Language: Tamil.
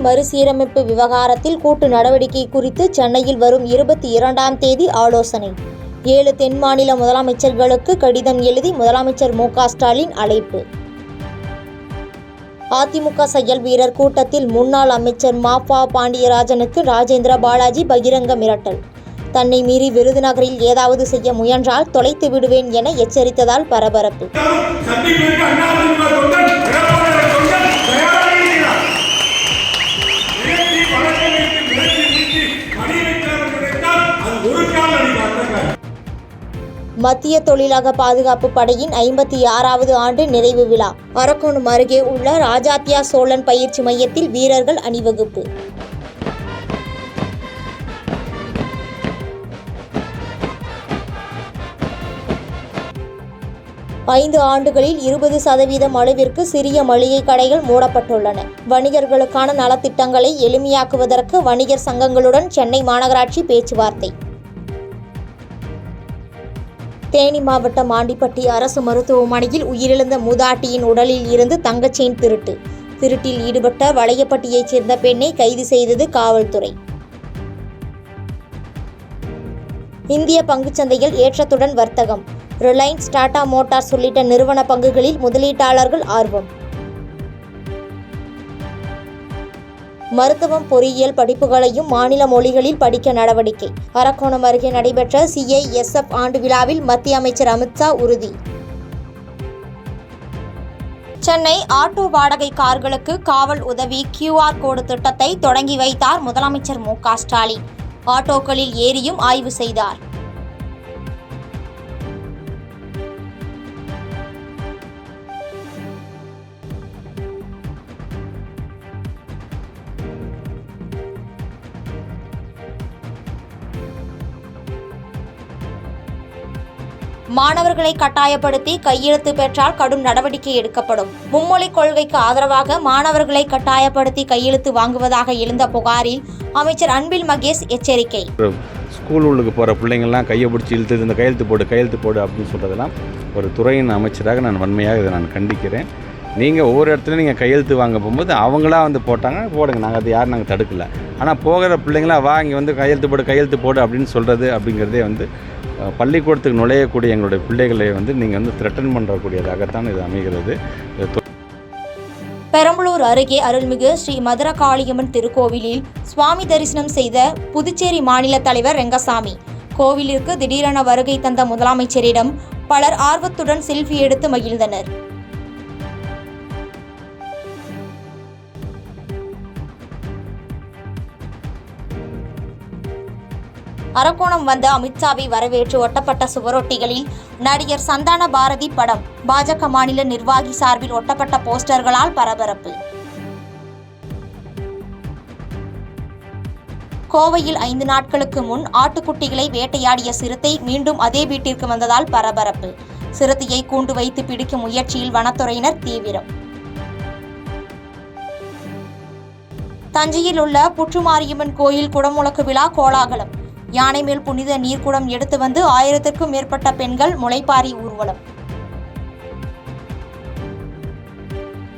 மறுசீரமைப்பு விவகாரத்தில் கூட்டு நடவடிக்கை குறித்து சென்னையில் வரும் 22ஆம் தேதி ஆலோசனை. 7 தென் மாநில முதலமைச்சர்களுக்கு கடிதம் எழுதி முதலமைச்சர் மு.க. ஸ்டாலின் அழைப்பு. அதிமுக செயல் வீரர் கூட்டத்தில் முன்னாள் அமைச்சர் மா.பா. பாண்டியராஜனுக்கு ராஜேந்திர பாலாஜி பகிரங்க மிரட்டல். தன்னை மீறி விருதுநகரில் ஏதாவது செய்ய முயன்றால் தொலைத்து விடுவேன் என எச்சரித்ததால் பரபரப்பு. மத்திய தொழிலக பாதுகாப்பு படையின் 56வது ஆண்டு நிறைவு விழா. அரக்கோணம் அருகே உள்ள ராஜாத்தியா சோழன் பயிற்சி மையத்தில் வீரர்கள் அணிவகுப்பு. ஐந்து ஆண்டுகளில் 20% அளவிற்கு சிறிய மளிகை கடைகள் மூடப்பட்டுள்ளன. வணிகர்களுக்கான நலத்திட்டங்களை எளிமையாக்குவதற்கு வணிகர் சங்கங்களுடன் சென்னை மாநகராட்சி பேச்சுவார்த்தை. தேனி மாவட்டம் ஆண்டிப்பட்டி அரசு மருத்துவமனையில் உயிரிழந்த மூதாட்டியின் உடலில் இருந்து தங்கச் செயின் திருட்டு. திருட்டில் ஈடுபட்ட வளையப்பட்டியைச் சேர்ந்த பெண்ணை கைது செய்தது காவல்துறை. இந்திய பங்குச்சந்தையில் ஏற்றத்துடன் வர்த்தகம். ரிலையன்ஸ், டாடா மோட்டார்ஸ் உள்ளிட்ட நிறுவன பங்குகளில் முதலீட்டாளர்கள் ஆர்வம். மருத்துவம், பொறியியல் படிப்புகளையும் மாநில மொழிகளில் படிக்க நடவடிக்கை. அரக்கோணம் அருகே நடைபெற்ற CISF ஆண்டு விழாவில் மத்திய அமைச்சர் அமித்ஷா உறுதி. சென்னை ஆட்டோ வாடகை கார்களுக்கு காவல் உதவி QR கோடு திட்டத்தை தொடங்கி வைத்தார் முதலமைச்சர் மு.க. ஸ்டாலின். ஆட்டோக்களில் ஏறியும் ஆய்வு செய்தார். மாணவர்களை கட்டாயப்படுத்தி கையெழுத்து பெற்றால் கடும் நடவடிக்கை எடுக்கப்படும். மும்மொழி கொள்கைக்கு ஆதரவாக மாணவர்களை கட்டாயப்படுத்தி கையெழுத்து வாங்குவதாக எழுந்த புகாரில் அமைச்சர் அன்பில் மகேஷ் எச்சரிக்கை. ஸ்கூல் உள்ளுக்கு போகிற பிள்ளைங்கள்லாம் கையை பிடிச்சி இழுத்து இந்த கையெழுத்து போடு அப்படின்னு சொல்கிறதெல்லாம் ஒரு துறையின் அமைச்சராக நான் வன்மையாக இதை நான் கண்டிக்கிறேன். நீங்கள் ஒவ்வொரு இடத்துல நீங்கள் கையெழுத்து வாங்க போகும்போது அவங்களா வந்து போட்டாங்க, போடுங்க, நாங்கள் அது யாரும் நாங்கள் தடுக்கலை. ஆனால் போகிற பிள்ளைங்களா வா இங்கே வந்து கையெழுத்து போடு அப்படின்னு சொல்கிறது அப்படிங்கிறதே வந்து பள்ளிக்கூடத்துக்கு நுழையக்கூடிய எங்களுடைய பிள்ளைகளை வந்து நீங்கள் வந்து த்ரெட்டன் பண்ணக்கூடியதாகத்தான் இது அமைகிறது. பெரம்பலூர் அருகே அருள்மிகு ஸ்ரீ மதுரகாளியம்மன் திருக்கோவிலில் சுவாமி தரிசனம் செய்த புதுச்சேரி மாநில தலைவர் ரெங்கசாமி. கோவிலிற்கு திடீரென வருகை தந்த முதலமைச்சரிடம் பலர் ஆர்வத்துடன் செல்ஃபி எடுத்து மகிழ்ந்தனர். அரக்கோணம் வந்த அமித்ஷாவை வரவேற்று ஒட்டப்பட்ட சுவரொட்டிகளில் நடிகர் சந்தான பாரதி படம். பாஜக மாநில நிர்வாகி சார்பில் ஒட்டப்பட்ட போஸ்டர்களால் பரபரப்பு. கோவையில் 5 நாட்களுக்கு முன் ஆட்டுக்குட்டிகளை வேட்டையாடிய சிறுத்தை மீண்டும் அதே வீட்டிற்கு வந்ததால் பரபரப்பு. சிறுத்தையை கூண்டு வைத்து பிடிக்கும் முயற்சியில் வனத்துறையினர் தீவிரம். தஞ்சையில் உள்ள புற்றுமாரியம்மன் கோயில் குடமுழக்கு விழா கோலாகலம். யானை மேல் புனித நீர்க்குடம் எடுத்து வந்து 1000க்கும் மேற்பட்ட பெண்கள் முளைப்பாரி ஊர்வலம்.